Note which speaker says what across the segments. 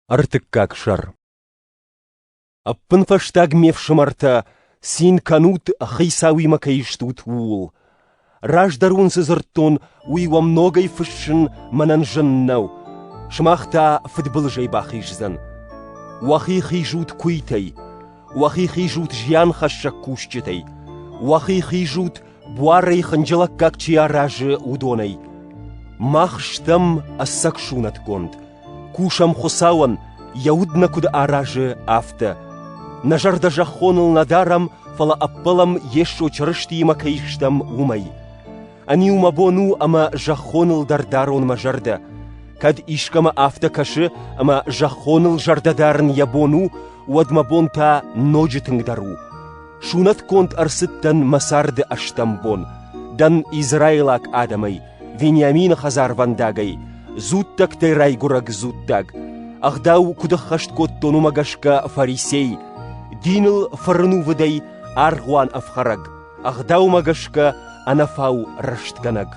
Speaker 1: Artık kakşar. Appın faştag mevşımarta sin kanut хейсауи макаиштут вул. Раждарун сызырттон уйва многой фышшын манан жыннау. Шмахта фытбыл жай бахижзан. Уахи хижут куйтай. Уахи хижут жьян хашшак кушчетай. Уахи хижут буарай ханджалак как чиаражы удонай. Махштам ассакшунат конд. Кушам хосауан яудна куда аражы афта. Нажарда жахоныл надарам фала аппалам ешо чырышти макаиштам умай. Ани умабону ама жахоныл дардарон мажарда. Кад ишкама афта кашы ама жахоныл жардадарн ябону уадмабонта ножитыңдару. Шунат конт арсыттан масарды аштамбон. Дан Израилак адамай, Вениамин хазарвандагай, зуттак тайрай гурак зуттак. Ахдау кудахашт коттону магашка фарисей, диныл фарну выдай аргуан афхараг. Ахдау магашка анафау раштганаг.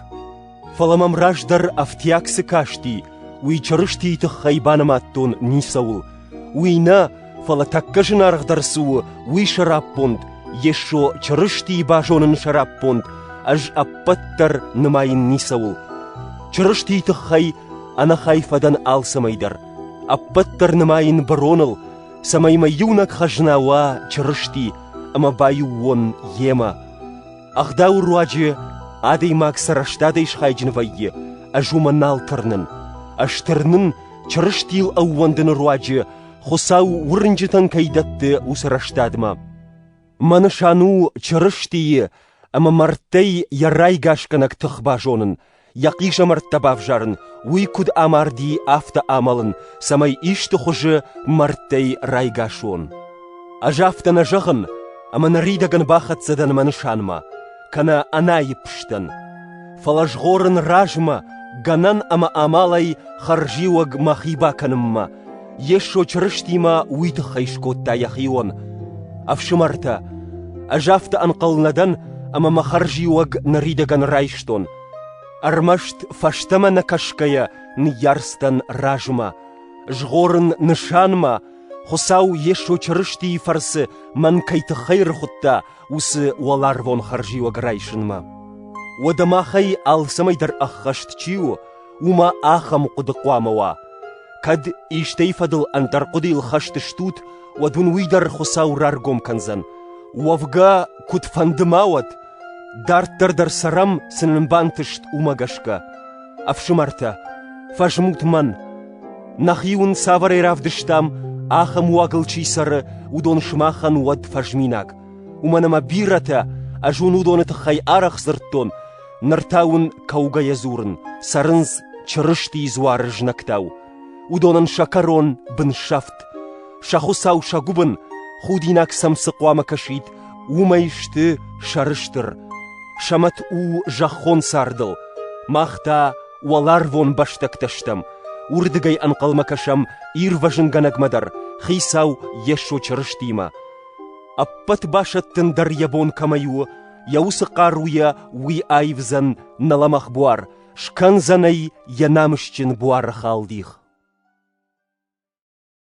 Speaker 1: Фаламам раждар афтиаксы кашти, уи чарышти тахайбанаматтон нисаул. Уина фала таккажын аргдарсу уи шараппонд, ешо чарышти бажонын шараппонд, аж аппаттар нымайын нисаул. Чарышти тахай анахайфадан алсамайдар. Аппаттар нымайын бароныл, самайма юнак хажнауа чарышти, ама баю вон ема. Ахдау руаджи адей мак сараштадей шхайджин вайе, ажума налтырнын. Аштырнын чарыштил ауандын руаджи, хосау урынжитан кайдатты усараштадма. Манышану чарыштие, ама мартей ярай гашканак тахбажонын, яқиша марттабав жарын, уй куд амарди афта амалын, самай ишты хожы мартей райгашон. Ажафта нажағын, ама наридаган бахатсадан манышанма, кана анайыпштан. Фалажғорын ражма, ганан ама амалай харжиуаг махиба канымма, ешо чырыштима уйты хайшкотта яхион. Авшымарта, ажафта анқалнадан ама махаржиуаг наридаган райштон. Армашт фаштама накашкая ньярстан ражма, жғорын нышанма, хосау ешо чырышти фарсы ман кайты хайр хутта усы уалар вон харжиуаг райшынма. Уадамахай алсамайдар аххаштчиу, ума ахам кудықуамава. Кад иштейфадыл антарқудил хаштыштут, уадун уйдар хосау раргом канзан. Уавга кудфандымауат, дарттардар сарам сынымбантышт умагашка. Авшымарта, фажмутман, нахиун саварай равдыштам, ахам уагылчи сары удон шмахан уад фажминак. Уманама бирата, ажун удоны тахай арах зырттон, нартаун кауга язурын, сарынз чырышти изуары жнактау. Удонан шакарон бын шафт, шахусау шагубын, худинак самсықуама кашит, умайшты шарыштыр. Шамат у жахон сардыл, махта уалар вон баштакташтам, урдыгай анқалмакашам ирважын ганагмадар, хейсау ешо чырыштима. Аппат башаттын дар ябон камаю, яусы қаруя уи айвзан наламах буар, шканзанай янамышчын буар халдих.